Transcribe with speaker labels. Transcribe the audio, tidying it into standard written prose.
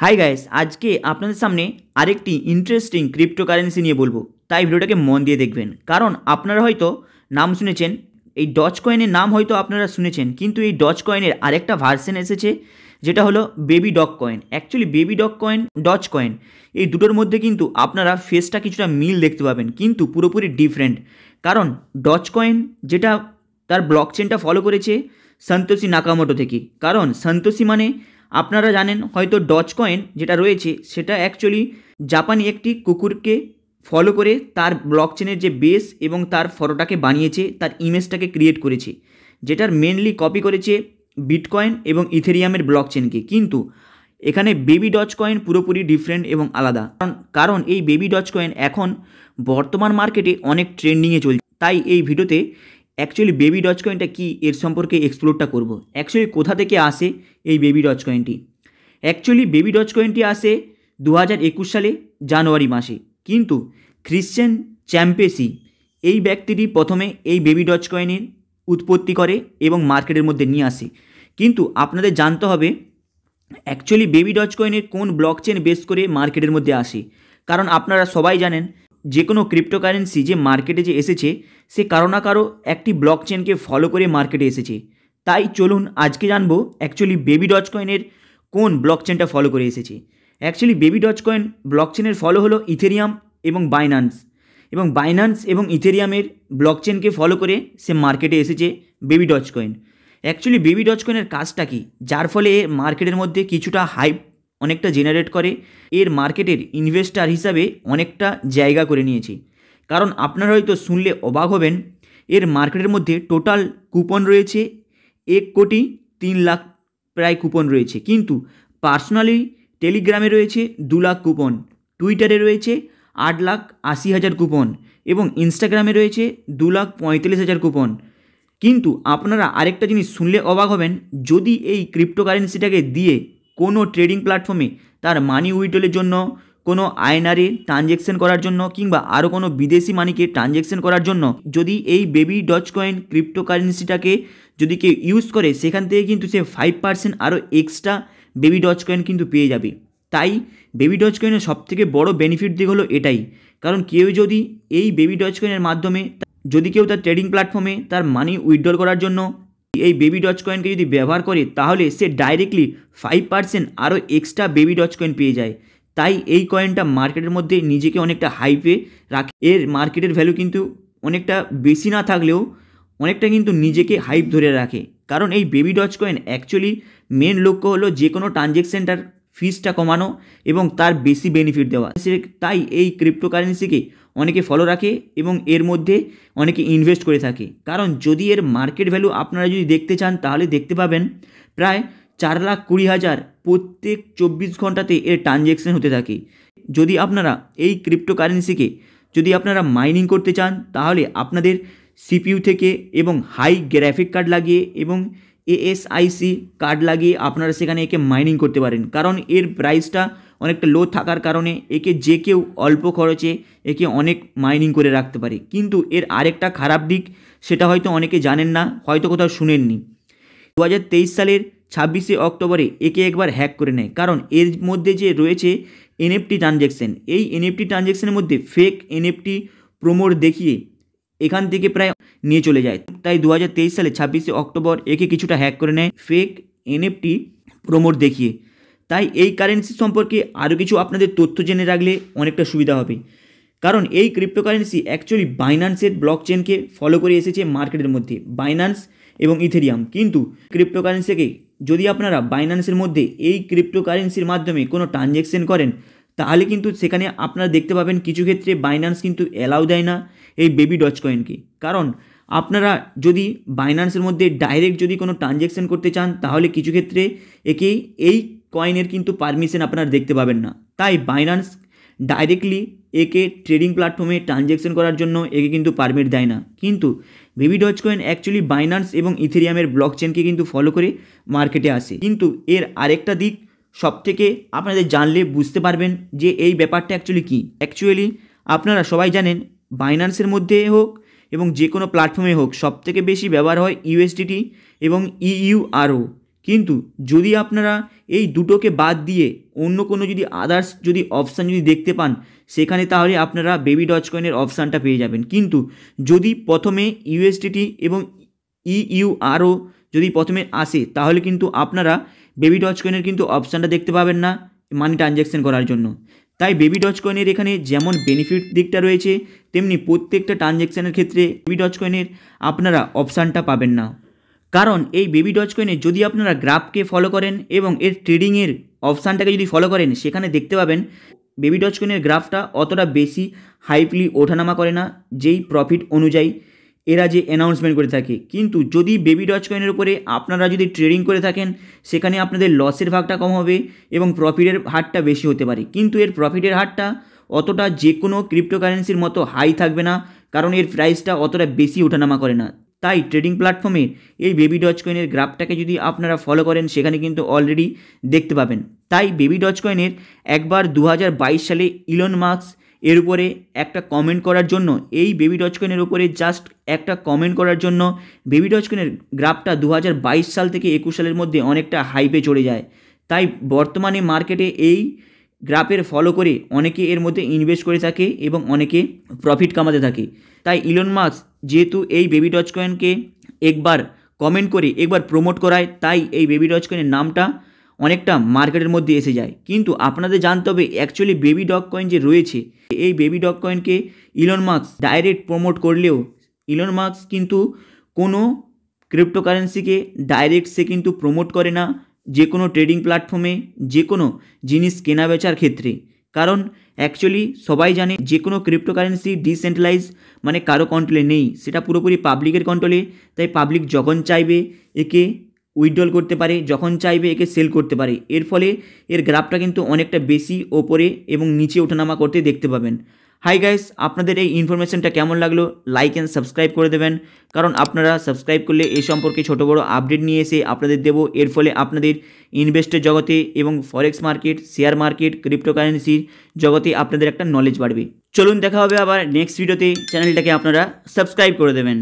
Speaker 1: Hi guys, আজকে আপনাদের সামনে আরেকটি ইন্টারেস্টিং ক্রিপ্টোকারেন্সি নিয়ে বলবো, তাই ভিডিওটাকে মন দিয়ে দেখবেন। কারণ আপনারা হয়তো নাম শুনেছেন, এই ডজ কয়েনের নাম হয়তো আপনারা শুনেছেন, কিন্তু এই ডজ কয়েনের আরেকটা ভার্সন এসেছে, যেটা হলো baby dog coin. Actually baby dog coin, doge coin, এই দুটোর মধ্যে কিন্তু আপনারা ফেসটা কিছুটা মিল দেখতে পাবেন, কিন্তু পুরোপুরি ডিফারেন্ট। কারণ ডজ কয়েন যেটা, তার ব্লক চেনটা ফলো করেছে সন্তোষি নাকামোটো থেকে। কারণ সন্তোষি মানে আপনারা জানেন হয়তো, ডজ কয়েন যেটা রয়েছে সেটা অ্যাকচুয়ালি জাপানি একটি কুকুরকে ফলো করে তার ব্লক চেনের যে বেস এবং তার ফটোটাকে বানিয়েছে, তার ইমেজটাকে ক্রিয়েট করেছে, যেটার মেনলি কপি করেছে বিটকয়েন এবং ইথেরিয়ামের ব্লক চেনকে। কিন্তু এখানে বেবি ডজ কয়েন পুরোপুরি ডিফারেন্ট এবং আলাদা। কারণ এই বেবি ডজ কয়েন এখন বর্তমান মার্কেটে অনেক ট্রেন্ডিংয়ে চলছে। তাই এই ভিডিওতে অ্যাকচুয়ালি বেবি ডজ কয়েনটা কী, এর সম্পর্কে এক্সপ্লোরটা করব। অ্যাকচুয়ালি কোথা থেকে আসে এই বেবি ডজ কয়েনটি? অ্যাকচুয়ালি বেবি ডজ কয়েনটি আসে 2021 সালে জানুয়ারি মাসে। কিন্তু ক্রিশ্চিয়ান চ্যাম্পেসি এই ব্যক্তিটি প্রথমে এই বেবি ডজ কয়েনের উৎপত্তি করে এবং মার্কেটের মধ্যে নিয়ে আসে। কিন্তু আপনাদের জানতে হবে অ্যাকচুয়ালি বেবি ডজ কয়েনের কোন ব্লক চেন বেস করে মার্কেটের মধ্যে আসে। কারণ আপনারা সবাই জানেন যে কোনো ক্রিপ্টোকারেন্সি যে মার্কেটে যে এসেছে, সে কারো না কারো একটি ব্লক চেনকে ফলো করে মার্কেটে এসেছে। তাই চলুন আজকে জানবো অ্যাকচুয়ালি বেবি ডজ কয়েনের কোন ব্লক চেনটা ফলো করে এসেছে। Actually baby doge coin block চেনের ফলো হলো ইথেরিয়াম এবং বাইন্যান্স, এবং ইথেরিয়ামের ব্লক চেনকে ফলো করে সে মার্কেটে এসেছে baby doge coin. Actually baby doge কয়েনের কাজটা কী, যার ফলে এর মার্কেটের মধ্যে কিছুটা হাইপ অনেকটা জেনারেট করে, এর মার্কেটের ইনভেস্টার হিসাবে অনেকটা জায়গা করে নিয়েছে। কারণ আপনারা হয়তো শুনলে অবাক হবেন, এর মার্কেটের মধ্যে টোটাল কুপন রয়েছে 1,03,00,000 প্রায় কুপন রয়েছে। কিন্তু পার্সোনালি টেলিগ্রামে রয়েছে 2,00,000 কুপন, টুইটারে রয়েছে 8,80,000 কুপন এবং ইনস্টাগ্রামে রয়েছে 2,45,000 কুপন। কিন্তু আপনারা আরেকটা জিনিস শুনলে অবাক হবেন, যদি এই ক্রিপ্টোকারেন্সিটাকে দিয়ে কোনো ট্রেডিং প্ল্যাটফর্মে তার মানি উইথড্রলের জন্য, কোনো আইএনআরে ট্রানজ্যাকশন করার জন্য, কিংবা আরও কোনো বিদেশি মানিকে ট্রানজ্যাকশন করার জন্য যদি এই বেবি ডজ কয়েন ক্রিপ্টোকারেন্সিটাকে যদি কেউ ইউজ করে, সেখান থেকে কিন্তু সে 5% আরও এক্সট্রা বেবি ডজ কয়েন কিন্তু পেয়ে যাবে। তাই বেবি ডজ কয়েনের সবথেকে বড় বেনিফিট দিক হলো এটাই। কারণ কেউ যদি এই বেবি ডজ কয়েনের মাধ্যমে যদি কেউ তার ট্রেডিং প্ল্যাটফর্মে তার মানি উইথড্রল করার জন্য এই বেবি ডজ কয়েনকে যদি ব্যবহার করে, তাহলে সে ডাইরেক্টলি 5% আরও এক্সট্রা বেবি ডজ কয়েন পেয়ে যায়। তাই এই কয়েনটা মার্কেটের মধ্যে নিজেকে অনেকটা হাইপে রাখে। এর মার্কেটের ভ্যালু কিন্তু অনেকটা বেশি না থাকলেও অনেকটা কিন্তু নিজেকে হাইপ ধরে রাখে। কারণ এই baby doge coin actually main লক্ষ্য হলো যে কোনো ট্রানজ্যাকশনটার ফিসটা কমানো এবং তার বেশি বেনিফিট দেওয়া। তাই এই ক্রিপ্টোকারেন্সিকে অনেকে ফলো রাখে এবং এর মধ্যে অনেকে ইনভেস্ট করে থাকে। কারণ যদি এর মার্কেট ভ্যালু আপনারা যদি দেখতে চান, তাহলে দেখতে পাবেন প্রায় 4,20,000 প্রত্যেক 24 ঘন্টাতে এর ট্রানজ্যাকশন হতে থাকে। যদি আপনারা এই ক্রিপ্টোকারেন্সিকে যদি আপনারা মাইনিং করতে চান, তাহলে আপনাদের সিপিইউ থেকে এবং হাই গ্রাফিক কার্ড লাগিয়ে এবং এএসআইসি কার্ড লাগিয়ে আপনারা সেখানে একে মাইনিং করতে পারেন। কারণ এর প্রাইসটা অনেকটা লো থাকার কারণে একে যে কেউ অল্প খরচে একে অনেক মাইনিং করে রাখতে পারে। কিন্তু এর আরেকটা খারাপ দিক, সেটা হয়তো অনেকে জানেন না, হয়তো কোথাও শুনেননি। 2023 সালের 26শে অক্টোবরে একে একবার হ্যাক করে নেয়। কারণ এর মধ্যে যে রয়েছে এনএফটি ট্রানজ্যাকশন, এই এনএফটি ট্রানজ্যাকশনের মধ্যে ফেক এনএফটি প্রোমোট দেখিয়ে এখান থেকে প্রায় নিয়ে চলে যায়। তাই 2023 সালে 26শে অক্টোবর একে কিছুটা হ্যাক করে নেয় ফেক এনএফটি প্রোমোট দেখিয়ে। তাই এই কারেন্সি সম্পর্কে আরও কিছু আপনাদের তথ্য জেনে রাখলে অনেকটা সুবিধা হবে। কারণ এই ক্রিপ্টোকারেন্সি অ্যাকচুয়ালি বাইন্যান্সের ব্লক চেনকে ফলো করে এসেছে মার্কেটের মধ্যে, বাইন্যান্স এবং ইথেরিয়াম। কিন্তু ক্রিপ্টোকারেন্সিকে যদি আপনারা বাইন্যান্সের মধ্যে এই ক্রিপ্টোকারেন্সির মাধ্যমে কোনো ট্রানজ্যাকশন করেন, তাহলে কিন্তু সেখানে আপনারা দেখতে পাবেন কিছু ক্ষেত্রে বাইন্যান্স কিন্তু অ্যালাউ দেয় না এই বেবি ডজ কয়েনকে। কারণ আপনারা যদি বাইন্যান্সের মধ্যে ডাইরেক্ট যদি কোনো ট্রানজ্যাকশন করতে চান, তাহলে কিছু ক্ষেত্রে একে এই কয়েনের কিন্তু পারমিশন আপনারা দেখতে পাবেন না। তাই বাইন্যান্স ডাইরেক্টলি একে ট্রেডিং প্ল্যাটফর্মে ট্রানজ্যাকশন করার জন্য একে কিন্তু পারমিট দেয় না। কিন্তু baby doge coin actually Binance এবং ইথেরিয়ামের ব্লক চেনকে কিন্তু ফলো করে মার্কেটে আসে। কিন্তু এর আরেকটা দিক সবথেকে আপনাদের জানলে বুঝতে পারবেন যে এই ব্যাপারটা অ্যাকচুয়ালি কী। অ্যাকচুয়ালি আপনারা সবাই জানেন বাইন্যান্সের মধ্যে হোক এবং যে কোনো প্ল্যাটফর্মে হোক, সবথেকে বেশি ব্যবহার হয় ইউএসডিটি এবং ইইউআরও। কিন্তু যদি আপনারা এই দুটোকে বাদ দিয়ে অন্য কোনো যদি আদার্স যদি অপশান যদি দেখতে পান, সেখানে তাহলে আপনারা বেবি ডজ কয়েনের অপশানটা পেয়ে যাবেন। কিন্তু যদি প্রথমে ইউএসডিটি এবং ইউআরও যদি প্রথমে আসে, তাহলে কিন্তু আপনারা বেবি ডজ কয়েনের কিন্তু অপশানটা দেখতে পাবেন না মানি ট্রানজ্যাকশন করার জন্য। তাই বেবি ডজ কয়েনের এখানে যেমন বেনিফিট দিকটা রয়েছে, তেমনি প্রত্যেকটা ট্রানজ্যাকশানের ক্ষেত্রে বেবি ডজ কয়েনের আপনারা অপশানটা পাবেন না। কারণ এই বেবি ডজ কয়েনে যদি আপনারা গ্রাফকে ফলো করেন এবং এর ট্রেডিংয়ের অপশানটাকে যদি ফলো করেন, সেখানে দেখতে পাবেন বেবি ডজ কয়েনের গ্রাফটা অতটা বেশি হাইপলি ওঠানামা করে না যেই প্রফিট অনুযায়ী এরা যে অ্যানাউন্সমেন্ট করে থাকে। কিন্তু যদি বেবি ডজ কয়েনের উপরে আপনারা যদি ট্রেডিং করে থাকেন, সেখানে আপনাদের লসের ভাগটা কম হবে এবং প্রফিটের হারটা বেশি হতে পারে। কিন্তু এর প্রফিটের হারটা অতটা যে কোনো ক্রিপ্টোকারেন্সির মতো হাই থাকবে না, কারণ এর প্রাইসটা অতটা বেশি ওঠানামা করে না। তাই ট্রেডিং প্ল্যাটফর্মে এই বেবি ডজ কয়েনের গ্রাফটাকে যদি আপনারা ফলো করেন, সেখানে কিন্তু অলরেডি দেখতে পাবেন। তাই বেবি ডজ কয়েনের একবার 2022 সালে ইলন মাস্ক এর উপরে একটা কমেন্ট করার জন্য, এই বেবি ডজ কয়েনের উপরে জাস্ট একটা কমেন্ট করার জন্য বেবি ডজ কয়েনের গ্রাফটা 2022 সাল থেকে 21 সালের মধ্যে অনেকটা হাইপে চলে যায়। তাই বর্তমানে মার্কেটে এই গ্রাফের ফলো করে অনেকে এর মধ্যে ইনভেস্ট করে থাকে এবং অনেকে প্রফিট কামাতে থাকে। তাই ইলন মাস্ক যেহেতু এই বেবি ডজ কয়েনকে একবার কমেন্ট করে একবার প্রমোট করায়, তাই এই বেবি ডজ কয়েনের নামটা অনেকটা মার্কেটের মধ্যে এসে যায়। কিন্তু আপনাদের জানতে হবে অ্যাকচুয়ালি বেবি ডগ কয়েন যে রয়েছে, এই বেবি ডগ কয়েনকে ইলন মাস্ক ডাইরেক্ট প্রমোট করলেও ইলন মাস্ক কিন্তু কোনো ক্রিপ্টোকারেন্সিকে ডাইরেক্ট সে কিন্তু প্রমোট করে না যে কোনো ট্রেডিং প্ল্যাটফর্মে যে কোনো জিনিস কেনা বেচার ক্ষেত্রে। কারণ অ্যাকচুয়ালি সবাই জানে যে কোনো ক্রিপ্টোকারেন্সি ডিসেন্ট্রালাইজ মানে কারো কন্ট্রোলে নেই, সেটা পুরোপুরি পাবলিকের কন্ট্রোলে। তাই পাবলিক যখন চাইবে একে উইথড্রল করতে পারে, যখন চাইবে একে সেল করতে পারে। এর ফলে এর গ্রাফটা কিন্তু অনেকটা বেশি ওপরে এবং নিচে ওঠানামা করতে দেখতে পাবেন। হাই গাইস, আপনাদের এই ইনফরমেশনটা কেমন লাগলো লাইক অ্যান্ড সাবস্ক্রাইব করে দেবেন, কারণ আপনারা সাবস্ক্রাইব করলে এই সম্পর্কে ছোটো বড়ো আপডেট নিয়ে এসে আপনাদের দেবো। এর ফলে আপনাদের ইনভেস্টের জগতে এবং ফরেক্স মার্কেট, শেয়ার মার্কেট, ক্রিপ্টোকারেন্সির জগতে আপনাদের একটা নলেজ বাড়বে। চলুন দেখা হবে আবার নেক্সট ভিডিওতে। চ্যানেলটাকে আপনারা সাবস্ক্রাইব করে দেবেন।